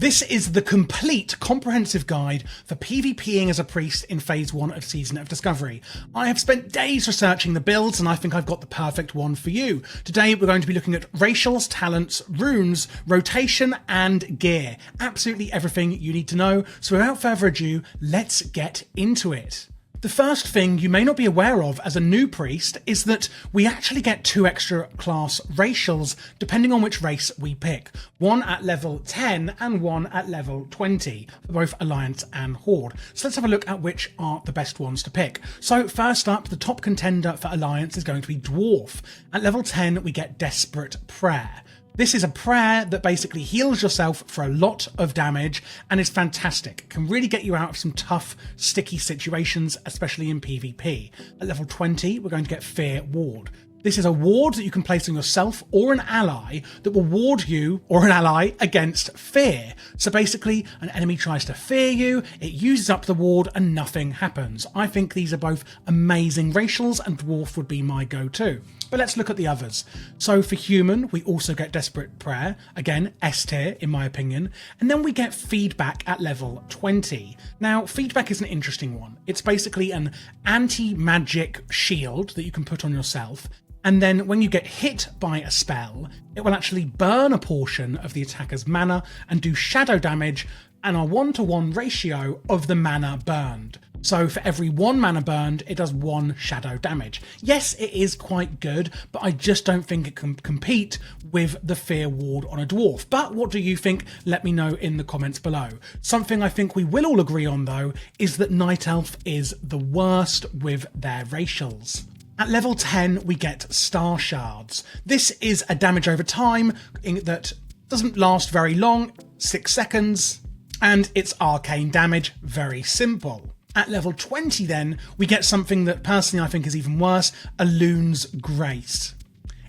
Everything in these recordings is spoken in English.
This is the complete comprehensive guide for PvPing as a priest in phase 1 of Season of Discovery. I have spent days researching the builds and I think I've got the perfect one for you. Today we're going to be looking at racials, talents, runes, rotation and gear. Absolutely everything you need to know. So without further ado, let's get into it. The first thing you may not be aware of as a new priest is that we actually get 2 extra class racials depending on which race we pick. One at level 10 and one at level 20 for both Alliance and Horde. So let's have a look at which are the best ones to pick. So first up, the top contender for Alliance is going to be Dwarf. At level 10 we get Desperate Prayer. This is a prayer that basically heals yourself for a lot of damage and is fantastic. It can really get you out of some tough, sticky situations, especially in PvP. At level 20, we're going to get Fear Ward. This is a ward that you can place on yourself or an ally that will ward you or an ally against fear. So basically, an enemy tries to fear you, it uses up the ward and nothing happens. I think these are both amazing racials and Dwarf would be my go-to. But let's look at the others. So for Human, we also get Desperate Prayer. Again, S tier in my opinion. And then we get Feedback at level 20. Now, Feedback is an interesting one. It's basically an anti-magic shield that you can put on yourself. And then when you get hit by a spell, it will actually burn a portion of the attacker's mana and do shadow damage and a 1-to-1 ratio of the mana burned. So for every 1 mana burned, it does 1 shadow damage. Yes, it is quite good, but I just don't think it can compete with the Fear Ward on a Dwarf. But what do you think? Let me know in the comments below. Something I think we will all agree on though, is that Night Elf is the worst with their racials. At level 10, we get Star Shards. This is a damage over time that doesn't last very long, 6 seconds, and it's arcane damage, very simple. At level 20 then, we get something that personally I think is even worse, a Loon's Grace.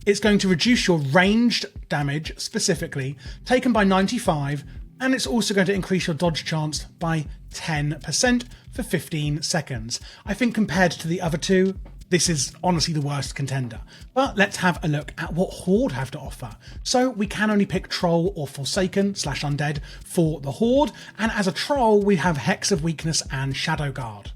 It's going to reduce your ranged damage, specifically, taken by 95, and it's also going to increase your dodge chance by 10% for 15 seconds. I think compared to the other two, this is honestly the worst contender. But let's have a look at what Horde have to offer. So we can only pick Troll or Forsaken / Undead for the Horde, and as a Troll we have Hex of Weakness and Shadow Guard.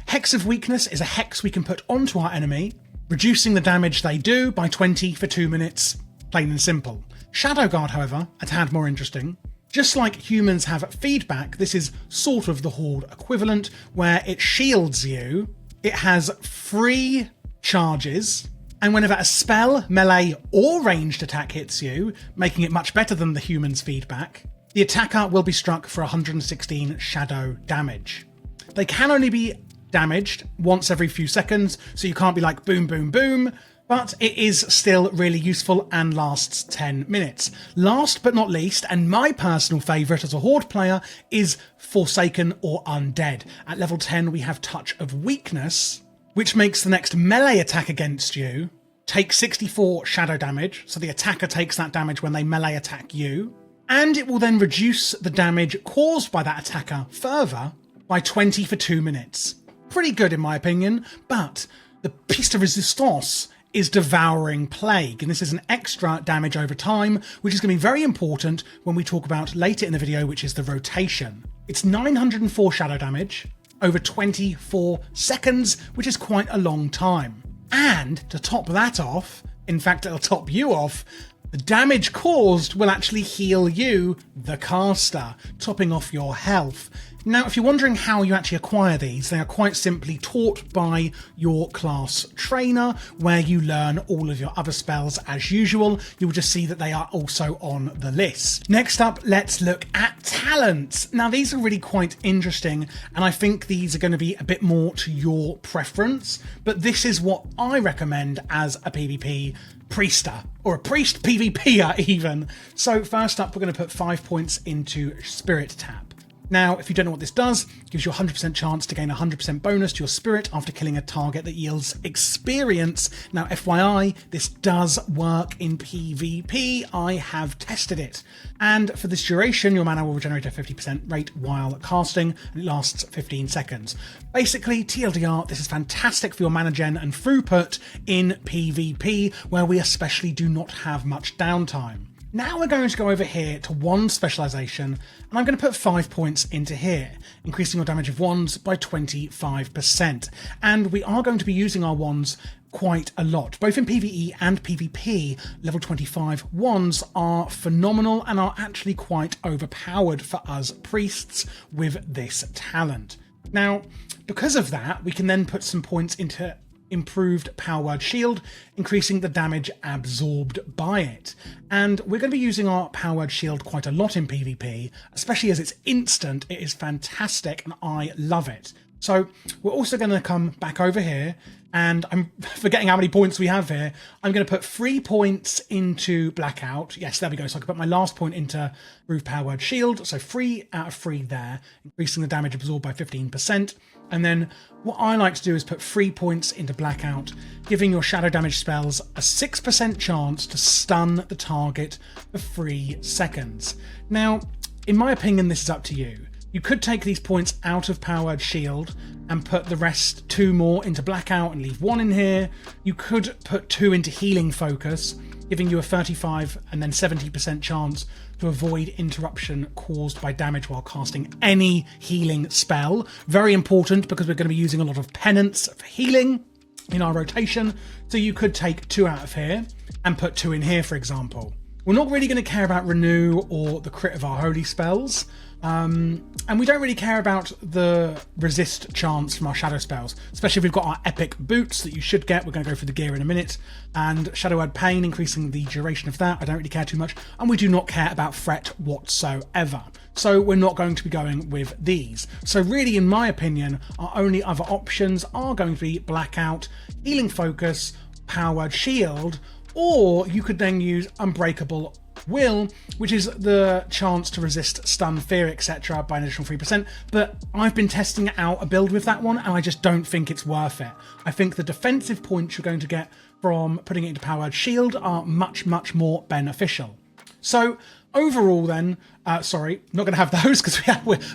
Hex of Weakness is a hex we can put onto our enemy, reducing the damage they do by 20 for 2 minutes, plain and simple. Shadow Guard, however, a tad more interesting. Just like humans have feedback, this is sort of the Horde equivalent, where it shields you. It has 3 charges, and whenever a spell, melee or ranged attack hits you, making it much better than the human's feedback, the attacker will be struck for 116 shadow damage. They can only be damaged once every few seconds, so you can't be like boom, boom, boom, but it is still really useful and lasts 10 minutes. Last but not least, and my personal favourite as a Horde player, is Forsaken or Undead. At level 10 we have Touch of Weakness, which makes the next melee attack against you take 64 shadow damage, so the attacker takes that damage when they melee attack you, and it will then reduce the damage caused by that attacker further by 20 for 2 minutes. Pretty good in my opinion, but the piece de resistance is Devouring Plague, and this is an extra damage over time, which is going to be very important when we talk about later in the video, which is the rotation. It's 904 shadow damage over 24 seconds, which is quite a long time. And to top that off, in fact it'll top you off, the damage caused will actually heal you, the caster, topping off your health. Now, if you're wondering how you actually acquire these, they are quite simply taught by your class trainer, where you learn all of your other spells as usual. You will just see that they are also on the list. Next up, let's look at talents. Now, these are really quite interesting, and I think these are going to be a bit more to your preference, but this is what I recommend as a PvP priester, or a priest PvPer even. So first up, we're going to put 5 points into Spirit Tap. Now, if you don't know what this does, it gives you a 100% chance to gain a 100% bonus to your spirit after killing a target that yields experience. Now, FYI, this does work in PvP. I have tested it. And for this duration, your mana will regenerate at a 50% rate while casting, and it lasts 15 seconds. Basically, TLDR, this is fantastic for your mana gen and throughput in PvP, where we especially do not have much downtime. Now we're going to go over here to wand specialization, and I'm going to put 5 points into here, increasing your damage of wands by 25%. And we are going to be using our wands quite a lot, both in PvE and PvP. Level 25 wands are phenomenal and are actually quite overpowered for us priests with this talent. Now, because of that, we can then put some points into improved power word shield, increasing the damage absorbed by it. And we're going to be using our power word shield quite a lot in PvP, especially as it's instant. It is fantastic and I love it. So we're also going to come back over here, and I'm forgetting how many points we have here. I'm going to put 3 points into blackout. Yes, there we go. So I can put my last point into improved power word shield. So 3 out of 3 there, increasing the damage absorbed by 15%. And then what I like to do is put 3 points into blackout, giving your shadow damage spells a 6% chance to stun the target for 3 seconds. Now, in my opinion, this is up to you. You could take these points out of power word shield and put the rest 2 more into blackout and leave 1 in here. You could put 2 into healing focus, giving you a 35 and then 70% chance to avoid interruption caused by damage while casting any healing spell. Very important because we're going to be using a lot of penance for healing in our rotation. So you could take 2 out of here and put 2 in here, for example. We're not really going to care about renew or the crit of our holy spells. And we don't really care about the resist chance from our shadow spells, especially if we've got our epic boots that you should get. We're going to go through the gear in a minute, and shadow word pain, increasing the duration of that. I don't really care too much, and we do not care about fret whatsoever. So we're not going to be going with these. So really, in my opinion, our only other options are going to be blackout, healing focus, power word shield, or you could then use unbreakable will, which is the chance to resist stun, fear, etc. by an additional 3%, but I've been testing out a build with that one and I just don't think it's worth it. I think the defensive points you're going to get from putting it into power word shield are much more beneficial. So overall then, sorry, not going to have those because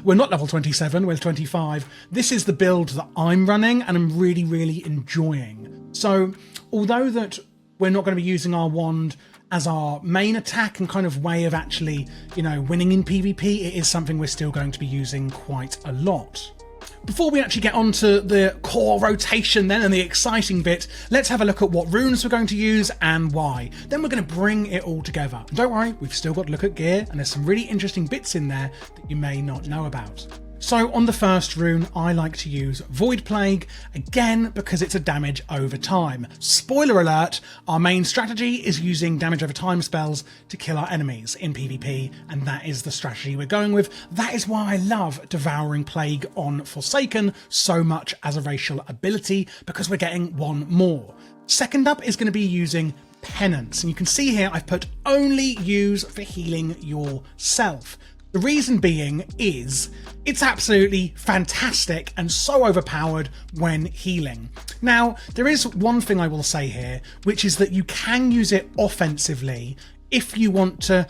we're not level 27, we're 25. This is the build that I'm running and I'm really enjoying. So although that we're not going to be using our wand as our main attack and kind of way of actually, winning in PvP, it is something we're still going to be using quite a lot. Before we actually get onto the core rotation then and the exciting bit, let's have a look at what runes we're going to use and why. Then we're going to bring it all together. And don't worry, we've still got to look at gear and there's some really interesting bits in there that you may not know about. So on the first rune, I like to use Void Plague, again because it's a damage over time. Spoiler alert, our main strategy is using damage over time spells to kill our enemies in PvP, and that is the strategy we're going with. That is why I love Devouring Plague on Forsaken so much as a racial ability, because we're getting 1 more. Second up is going to be using Penance, and you can see here I've put only use for healing yourself. The reason being is it's absolutely fantastic and so overpowered when healing. Now, there is one thing I will say here, which is that you can use it offensively if you want to,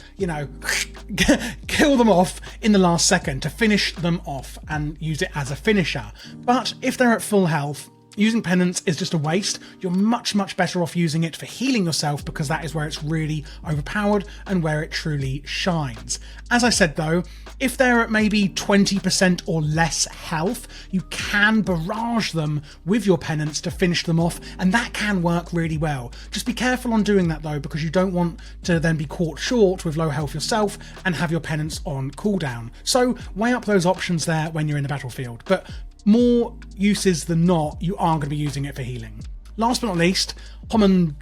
kill them off in the last second to finish them off and use it as a finisher. But if they're at full health, using Penance is just a waste. You're much better off using it for healing yourself because that is where it's really overpowered and where it truly shines. As I said though, if they're at maybe 20% or less health, you can barrage them with your Penance to finish them off, and that can work really well. Just be careful on doing that though, because you don't want to then be caught short with low health yourself and have your Penance on cooldown. So weigh up those options there when you're in the battlefield. But more uses than not, you are going to be using it for healing. Last but not least, Homunculus,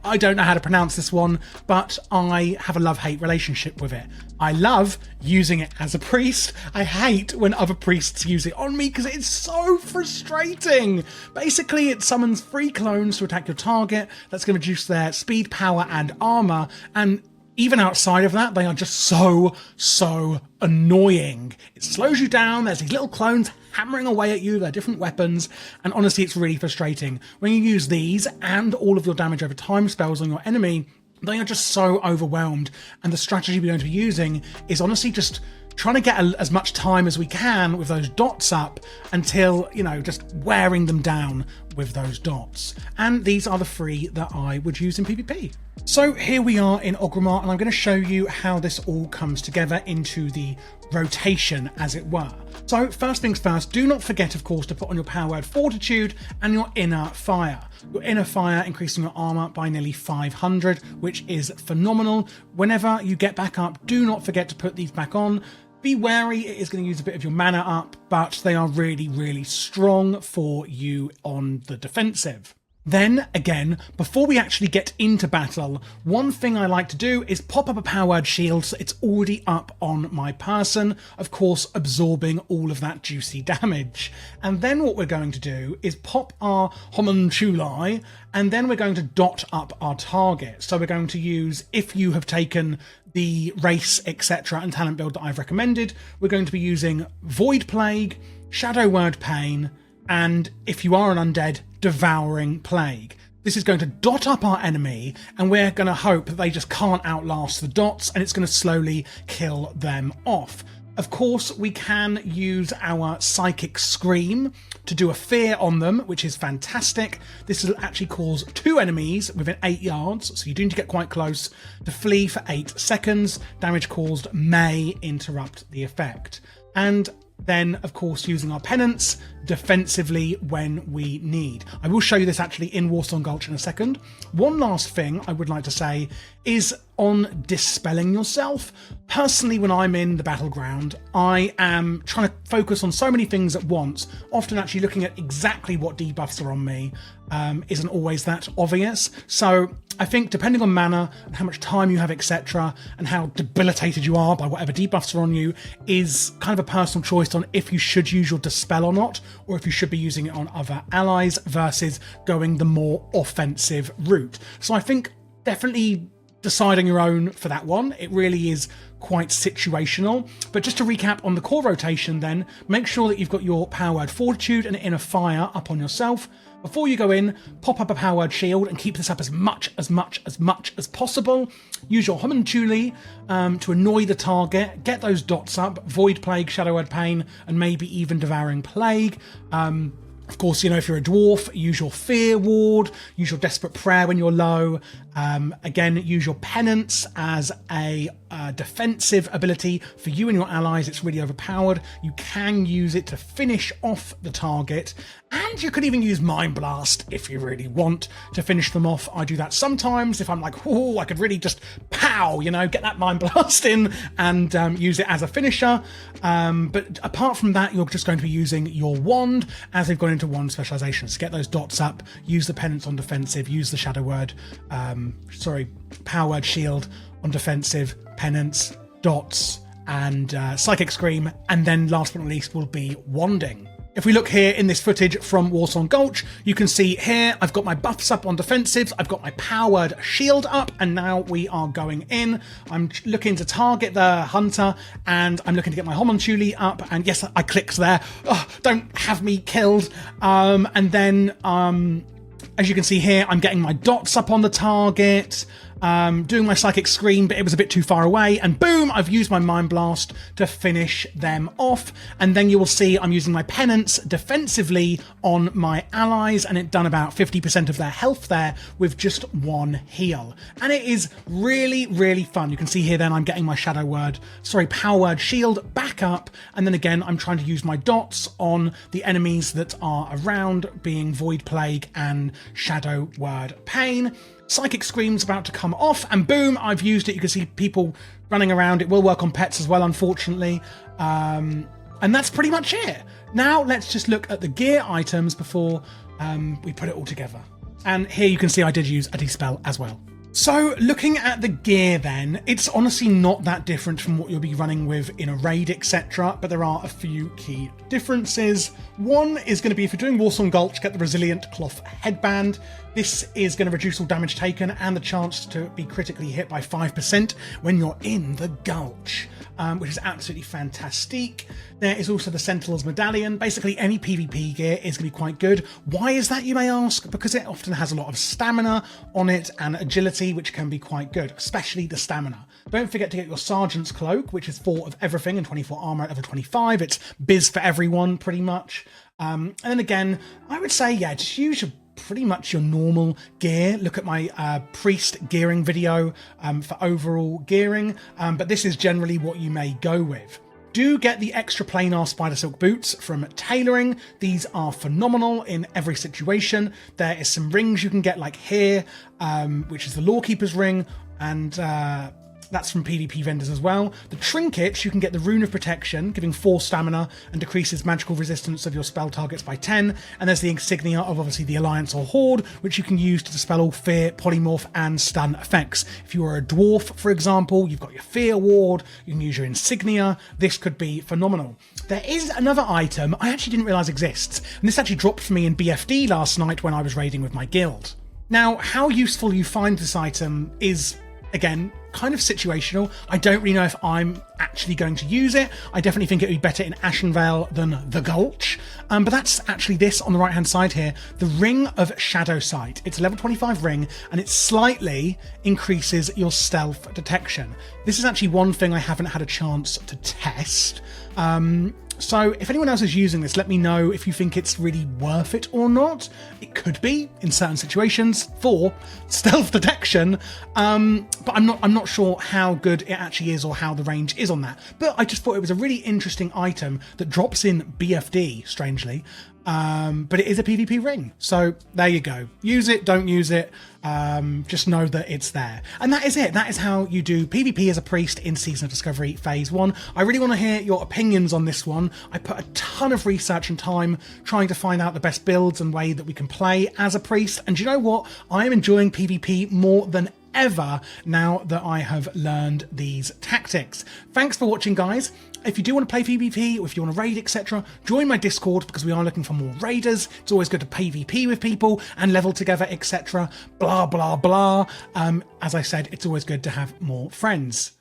I don't know how to pronounce this one, but I have a love-hate relationship with it. I love using it as a priest. I hate when other priests use it on me because it's so frustrating. Basically, it summons 3 clones to attack your target. That's going to reduce their speed, power, and armor, and even outside of that, they are just so annoying. It slows you down, there's these little clones hammering away at you, they're different weapons, and honestly it's really frustrating. When you use these and all of your damage over time spells on your enemy, they are just so overwhelmed, and the strategy we're going to be using is honestly just trying to get as much time as we can with those dots up until, you know, just wearing them down with those dots. And these are the 3 that I would use in PvP. So here we are in Orgrimmar, and I'm going to show you how this all comes together into the rotation, as it were. So first things first, do not forget, of course, to put on your power word Fortitude and your inner fire. Your inner fire increasing your armor by nearly 500, which is phenomenal. Whenever you get back up, do not forget to put these back on. Be wary, it is going to use a bit of your mana up, but they are really, really strong for you on the defensive. Then, again, before we actually get into battle, one thing I like to do is pop up a power word shield so it's already up on my person, of course absorbing all of that juicy damage. And then what we're going to do is pop our homunculi, and then we're going to dot up our target. So we're going to use, if you have taken the race, etc. and talent build that I've recommended, we're going to be using Void Plague, Shadow Word Pain, and if you are an undead, Devouring Plague. This is going to dot up our enemy, and we're going to hope that they just can't outlast the dots, and it's going to slowly kill them off. Of course, we can use our Psychic Scream to do a fear on them, which is fantastic. This will actually cause 2 enemies within 8 yards, so you do need to get quite close, to flee for 8 seconds. Damage caused may interrupt the effect. And then, of course, using our penance defensively when we need. I will show you this actually in Warsong Gulch in a second. One last thing I would like to say is on dispelling yourself. Personally, when I'm in the battleground, I am trying to focus on so many things at once, often actually looking at exactly what debuffs are on me isn't always that obvious. So I think depending on mana and how much time you have, etc., and how debilitated you are by whatever debuffs are on you, is kind of a personal choice on if you should use your dispel or not, or if you should be using it on other allies versus going the more offensive route. So I think definitely deciding your own for that one. It really is quite situational. But just to recap on the core rotation then, make sure that you've got your power word Fortitude and inner fire up on yourself. Before you go in, pop up a power word shield and keep this up as much as possible. Use your homunculi to annoy the target, get those dots up, Void Plague, Shadow Word Pain, and maybe even Devouring Plague. Of course, you know, if you're a dwarf, use your Fear Ward, use your Desperate Prayer when you're low. Again, use your Penance as a defensive ability for you and your allies. It's really overpowered. You can use it to finish off the target, and you could even use Mind Blast if you really want to finish them off. I do that sometimes if I'm like, oh, I could really just pow, you know, get that Mind Blast in and use it as a finisher. But apart from that, you're just going to be using your wand as they've gone into one specialization. So get those dots up, use the Penance on defensive, use the Shadow Word, Power Word Shield on defensive, Penance, dots, and Psychic Scream, and then last but not least will be wanding. If we look here in this footage from Warsong Gulch, you can see here I've got my buffs up on defensives, I've got my power word shield up, and now we are going in. I'm looking to target the hunter, and I'm looking to get my homunculi up, and yes, I clicked there. Oh, don't have me killed. And then, as you can see here, I'm getting my dots up on the target, doing my Psychic Scream, but it was a bit too far away, and boom, I've used my Mind Blast to finish them off. And then you will see I'm using my Penance defensively on my allies, and it done about 50% of their health there with just one heal. And it is really, really fun. You can see here then I'm getting my Power Word Shield back up, and then again I'm trying to use my dots on the enemies that are around, being Void Plague and Shadow Word Pain. Psychic Scream's about to come off, and boom, I've used it. You can see people running around. It will work on pets as well, unfortunately. And that's pretty much it. Now let's just look at the gear items before we put it all together. And here you can see I did use a dispel as well. So looking at the gear then, it's honestly not that different from what you'll be running with in a raid, etc. But there are a few key differences. One is going to be, if you're doing Warsong Gulch, get the Resilient Cloth Headband. This is going to reduce all damage taken and the chance to be critically hit by 5% when you're in the Gulch, which is absolutely fantastic. There is also the Sentinel's Medallion. Basically, any PvP gear is going to be quite good. Why is that, you may ask? Because it often has a lot of stamina on it and agility, which can be quite good, especially the stamina. Don't forget to get your Sergeant's Cloak, which is 4 of everything and 24 armor at level 25. It's biz for everyone, pretty much. And then again, I would say, yeah, just use pretty much your normal gear. Look at my priest gearing video for overall gearing, but this is generally what you may go with. Do get the extra planar spider silk boots from tailoring. These are phenomenal in every situation. There is some rings you can get like here, which is the Lawkeeper's ring, and that's from PvP vendors as well. The trinkets, you can get the Rune of Protection, giving 4 stamina and decreases magical resistance of your spell targets by 10. And there's the insignia of obviously the Alliance or Horde, which you can use to dispel all fear, polymorph, and stun effects. If you are a dwarf, for example, you've got your Fear Ward, you can use your insignia. This could be phenomenal. There is another item I actually didn't realise exists, and this actually dropped for me in BFD last night when I was raiding with my guild. Now, how useful you find this item is, again, kind of situational. I don't really know if I'm actually going to use it. I definitely think it would be better in Ashenvale than the Gulch. But that's actually this on the right hand side here, the Ring of Shadow Sight. It's a level 25 ring and it slightly increases your stealth detection. This is actually one thing I haven't had a chance to test. So if anyone else is using this, let me know if you think it's really worth it or not. It could be in certain situations for stealth detection, but I'm not sure how good it actually is or how the range is on that. But I just thought it was a really interesting item that drops in BFD, strangely. But it is a PvP ring. So there you go. Use it, don't use it. Just know that it's there. And that is it. That is how you do PvP as a priest in Season of Discovery Phase 1. I really want to hear your opinions on this one. I put a ton of research and time trying to find out the best builds and way that we can play as a priest. And you know what? I am enjoying PvP more than ever now that I have learned these tactics. Thanks for watching, guys. If you do want to play PvP or if you want to raid, etc., join my Discord because we are looking for more raiders. It's always good to PvP with people and level together, etc. Blah, blah, blah. As I said, it's always good to have more friends.